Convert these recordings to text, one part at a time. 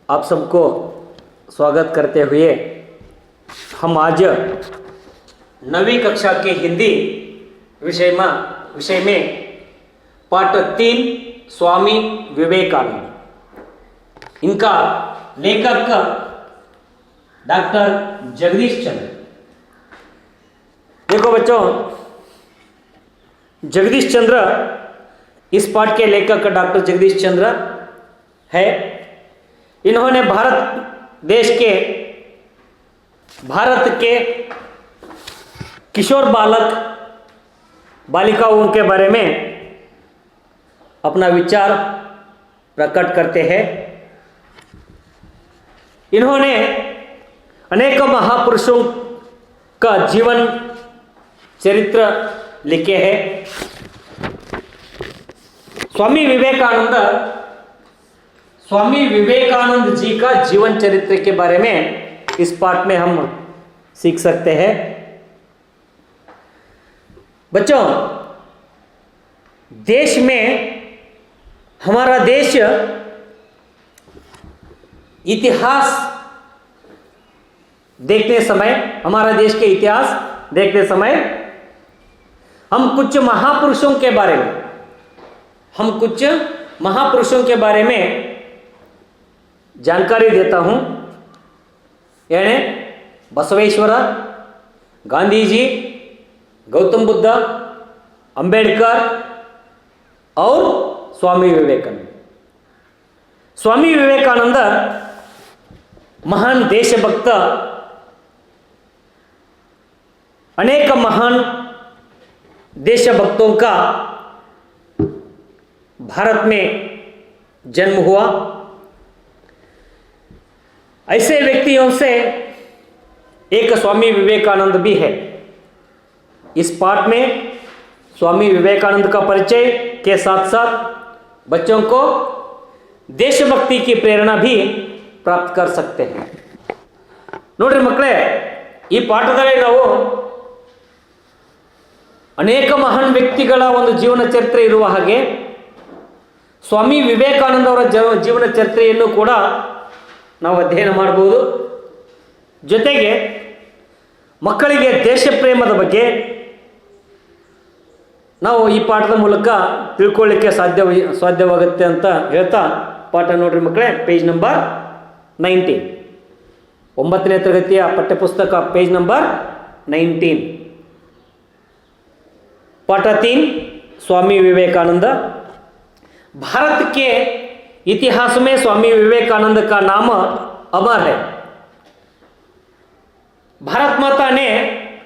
आप सबको स्वागत करते हुए हम आज 9वीं कक्षा के हिंदी विषय में पाठ 3 स्वामी विवेकानंद, इनका लेखक डॉक्टर जगदीश चंद्र। देखो बच्चों, जगदीश चंद्र इस पाठ के लेखक डॉक्टर जगदीश चंद्र है। इन्होंने भारत के किशोर बालिकाओं के बारे में अपना विचार प्रकट करते हैं। इन्होंने अनेक महापुरुषों का जीवन चरित्र लिखे हैं। स्वामी विवेकानंद जी का जीवन चरित्र के बारे में इस पाठ में हम सीख सकते हैं। बच्चों, देश में हमारा देश इतिहास देखते समय हम कुछ महापुरुषों के बारे में जानकारी देता हूं। यानी बसवेश्वर, गांधी जी, गौतम बुद्ध, अंबेडकर और स्वामी विवेकानंद। स्वामी विवेकानंद महान देशभक्त, अनेक महान देशभक्तों का भारत में जन्म हुआ। ऐसे व्यक्तियों से एक स्वामी विवेकानंद भी है। इस पाठ में स्वामी विवेकानंद का परिचय के साथ साथ बच्चों को देशभक्ति की प्रेरणा भी प्राप्त कर सकते हैं। नोड्री मಕ್ಕಳೇ, ಈ ಪಾಠದಲ್ಲಿ ನಾವು ಅನೇಕ ಮಹಾನ್ ವ್ಯಕ್ತಿಗಳ ಒಂದು ಜೀವನ ಚರಿತ್ರೆ ಇರುವ ಹಾಗೆ ಸ್ವಾಮಿ ವಿವೇಕಾನಂದ ಅವರ ಜೀವನ ಚರಿತ್ರೆಯನ್ನು ಕೂಡ ನಾವು ಅಧ್ಯಯನ ಮಾಡಬಹುದು। ಜೊತೆಗೆ ಮಕ್ಕಳಿಗೆ ದೇಶ ಪ್ರೇಮದ ಬಗ್ಗೆ ನಾವು ಈ ಪಾಠದ ಮೂಲಕ ತಿಳ್ಕೊಳ್ಳಿಕ್ಕೆ ಸಾಧ್ಯವಾಗುತ್ತೆ ಅಂತ ಹೇಳ್ತಾ ಪಾಠ ನೋಡ್ರಿ ಮಕ್ಕಳೇ, ಪೇಜ್ ನಂಬರ್ 19, 9ನೇ ತರಗತಿಯ ಪಠ್ಯಪುಸ್ತಕ पेज नंबर 19, पाठ 3 स्वामी विवेकानंद। भारत के इतिहास में स्वामी विवेकानंद का नाम अमर है। भारत माता ने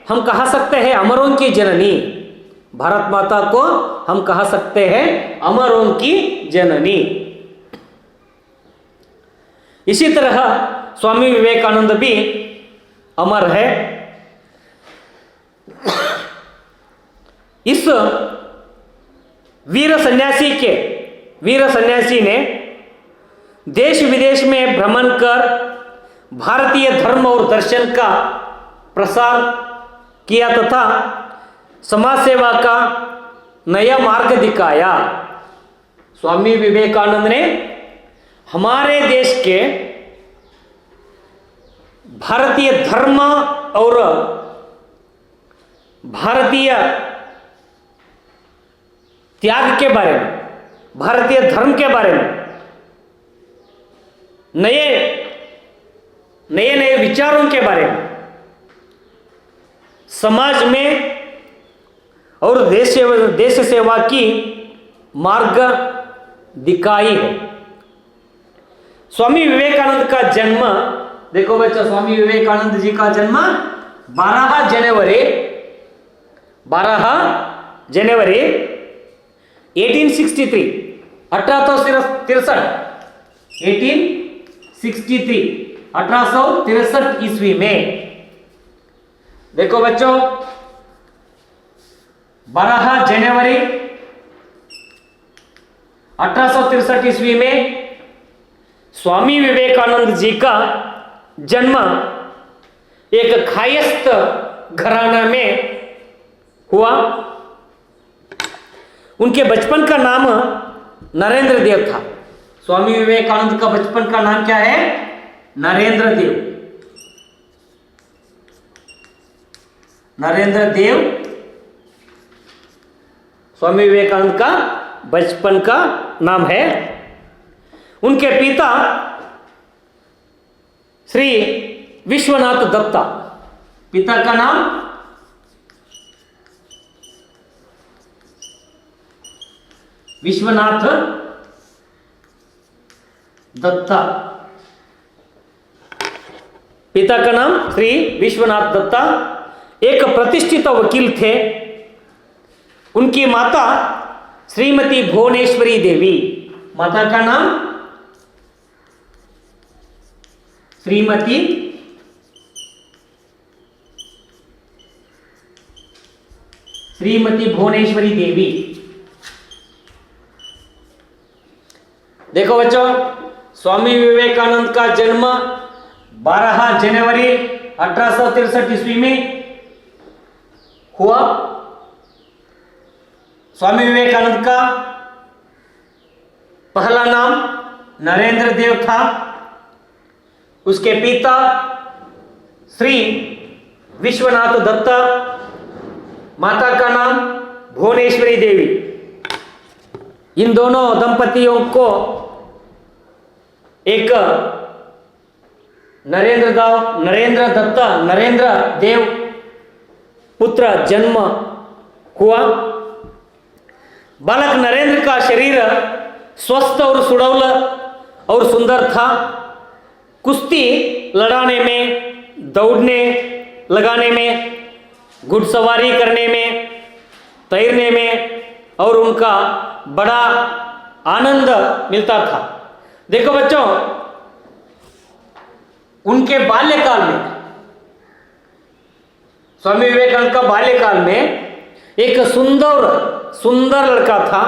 हम कहा सकते हैं अमरों की जननी। भारत माता को हम कहा सकते हैं अमरों की जननी। इसी तरह स्वामी विवेकानंद भी अमर है। इस वीर सन्यासी ने देश विदेश में भ्रमण कर भारतीय धर्म और दर्शन का प्रसार किया तथा समाज सेवा का नया मार्ग दिखाया। स्वामी विवेकानंद ने हमारे देश के भारतीय धर्म और भारतीय त्याग के बारे में, भारतीय धर्म के बारे में नए विचारों के बारे में, समाज में और देश सेवा की मार्ग दिखाई है। स्वामी विवेकानंद का जन्म, देखो बच्चा, स्वामी विवेकानंद जी का जन्म 12 जनवरी 1863 1863 ईस्वी में। देखो बच्चों, 12 जनवरी 1863 ईस्वी में स्वामी विवेकानंद जी का जन्म एक कायस्थ घराना में हुआ। उनके बचपन का नाम नरेंद्र देव था। स्वामी विवेकानंद का बचपन का नाम क्या है? नरेंद्र देव। नरेंद्र देव स्वामी विवेकानंद का बचपन का नाम है। उनके पिता श्री विश्वनाथ दत्ता, पिता का नाम विश्वनाथ दत्ता, पिता का नाम श्री विश्वनाथ दत्ता एक प्रतिष्ठित वकील थे। उनकी माता श्रीमती भुवनेश्वरी देवी, माता का नाम श्रीमती भुवनेश्वरी देवी। देखो बच्चों, स्वामी विवेकानंद का जन्म 12 जनवरी 1863 ईस्वी में हुआ। स्वामी विवेकानंद का पहला नाम नरेंद्र देव था। उसके पिता श्री विश्वनाथ दत्ता, माता का नाम भुवनेश्वरी देवी। इन दोनों दंपतियों को एक नरेंद्र देव पुत्र जन्म हुआ। बालक नरेंद्र का शरीर स्वस्थ और सुडौल और सुंदर था। कुश्ती लड़ाने में, दौड़ने लगाने में, घुड़सवारी करने में, तैरने में और उनका बड़ा आनंद मिलता था। देखो बच्चों, उनके बाल्यकाल में, स्वामी विवेकानंद का बाल्यकाल में एक सुंदर लड़का था।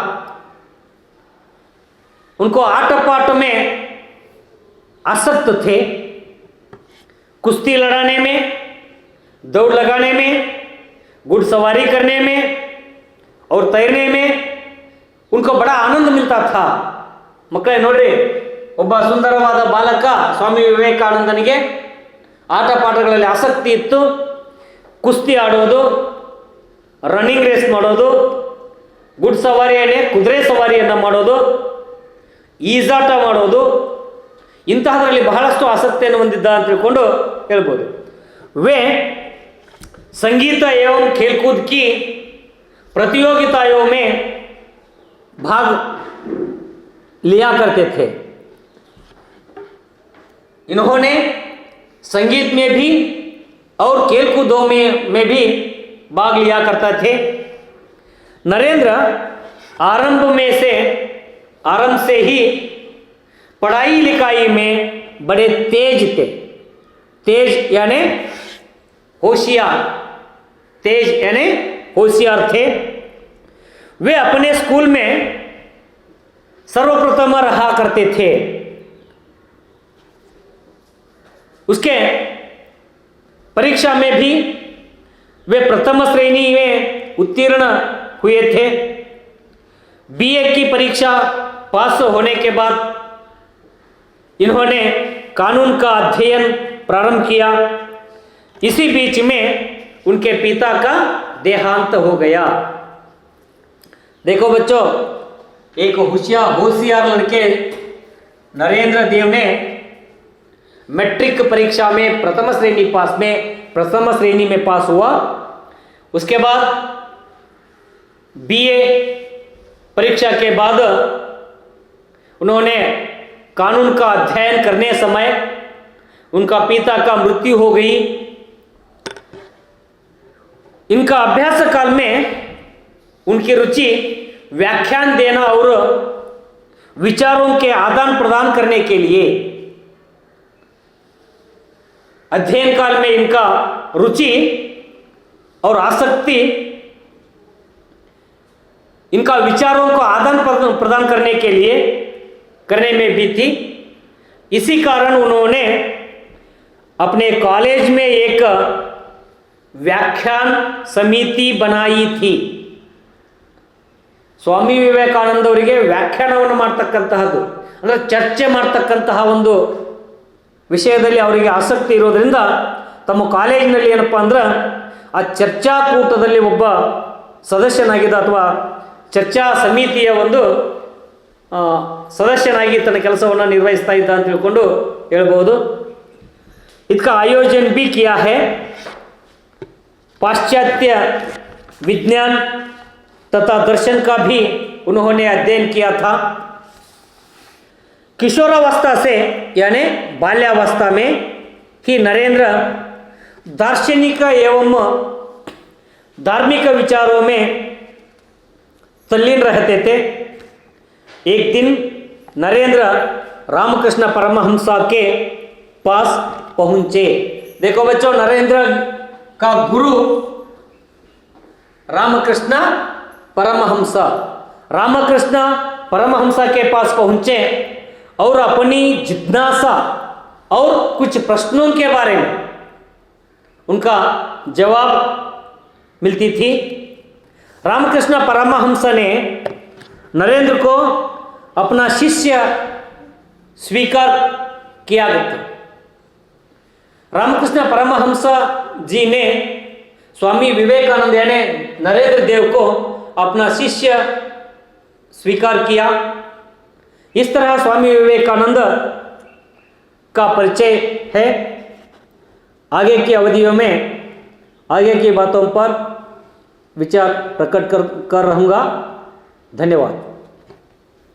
उनको आट पाट में आसक्त थे। कुश्ती लड़ाने में, दौड़ लगाने में, घुड़सवारी करने में और तैरने में उनको बड़ा आनंद मिलता था। मಕ್ಕಳೇ ನೋಡ್ರಿ, ಒಬ್ಬ ಸುಂದರವಾದ ಬಾಲಕ ಸ್ವಾಮಿ ವಿವೇಕಾನಂದನಿಗೆ ಆಟ ಪಾಠಗಳಲ್ಲಿ ಆಸಕ್ತಿ ಇತ್ತು. ಕುಸ್ತಿ ಆಡೋದು, ರನ್ನಿಂಗ್ ರೇಸ್ ಮಾಡೋದು, ಕುದುರೆ ಸವಾರಿಯನ್ನು ಮಾಡೋದು, ಈಜಾಟ ಮಾಡೋದು, ಇಂತಹದರಲ್ಲಿ ಬಹಳಷ್ಟು ಆಸಕ್ತಿಯನ್ನು ಹೊಂದಿದ್ದ ಅಂತ ತಿಳ್ಕೊಂಡು ಹೇಳ್ಬೋದು. वे संगीत एवं खेलकूद की प्रतियोगिताओं में भाग लिया करते थे। इन्होंने संगीत में भी और खेलकूदों में भी भाग लिया करते थे। नरेंद्र आरंभ से ही पढ़ाई लिखाई में बड़े तेज थे। तेज यानी होशियार थे। वे अपने स्कूल में सर्वप्रथम रहा करते थे। उसके परीक्षा में भी वे प्रथम श्रेणी में उत्तीर्ण हुए थे। बीए की परीक्षा पास होने के बाद इन्होंने कानून का अध्ययन प्रारंभ किया। इसी बीच में उनके पिता का देहांत हो गया। देखो बच्चों, एक होशियार लड़के नरेंद्र देव ने मैट्रिक परीक्षा में प्रथम श्रेणी में पास हुआ। उसके बाद बीए परीक्षा के बाद उन्होंने कानून का अध्ययन करने समय उनका पिता का मृत्यु हो गई। इनका अभ्यास काल में उनकी रुचि व्याख्यान देना और विचारों के आदान प्रदान करने के लिए, अध्ययन काल में इनका रुचि और आसक्ति इनका विचारों को आदान प्रदान करने के लिए करने में भी थी। इसी कारण उन्होंने अपने कॉलेज में एक व्याख्यान समिति बनाई थी। स्वामी विवेकानंद ಅವರಿಗೆ ವ್ಯಾಖ್ಯಾನವನ್ನು ಮಾಡತಕ್ಕಂತಹದ್ದು ಅಂದರೆ ಚರ್ಚೆ ಮಾಡ್ತಕ್ಕಂತಹ ಒಂದು ವಿಷಯದಲ್ಲಿ ಅವರಿಗೆ ಆಸಕ್ತಿ ಇರೋದರಿಂದ ತಮ್ಮ ಕಾಲೇಜಿನಲ್ಲಿ ಏನಪ್ಪ ಅಂದ್ರೆ ಆ ಚರ್ಚಾಕೂಟದಲ್ಲಿ ಒಬ್ಬ ಸದಸ್ಯನಾಗಿದ್ದ ಅಥವಾ ಚರ್ಚಾ ಸಮಿತಿಯ ಒಂದು ಸದಸ್ಯನಾಗಿ ತನ್ನ ಕೆಲಸವನ್ನು ನಿರ್ವಹಿಸ್ತಾ ಇದ್ದ ಅಂತ ತಿಳ್ಕೊಂಡು ಹೇಳ್ಬೋದು. इसका आयोजन भी किया है. पाश्चात्य विज्ञान तथा दर्शन का भी उन्होंने अध्ययन किया था. किशोरावस्था से यानी बाल्यावस्था में ही नरेंद्र दार्शनिक एवं धार्मिक विचारों में तल्लीन रहते थे. एक दिन नरेंद्र रामकृष्ण परमहंसा के पास पहुंचे. देखो बच्चों, नरेंद्र का गुरु रामकृष्ण परमहंसा, रामकृष्ण परमहंसा के पास पहुंचे और अपनी जिज्ञासा और कुछ प्रश्नों के बारे में उनका जवाब मिलती थी. रामकृष्ण परमहंस ने नरेंद्र को अपना शिष्य स्वीकार किया गया. रामकृष्ण परमहंस जी ने स्वामी विवेकानंद यानी नरेंद्र देव को अपना शिष्य स्वीकार किया. इस तरह स्वामी विवेकानंद का परिचय है. आगे की अवधियों में आगे की बातों पर विचार प्रकट कर रहूँगा. धन्यवाद.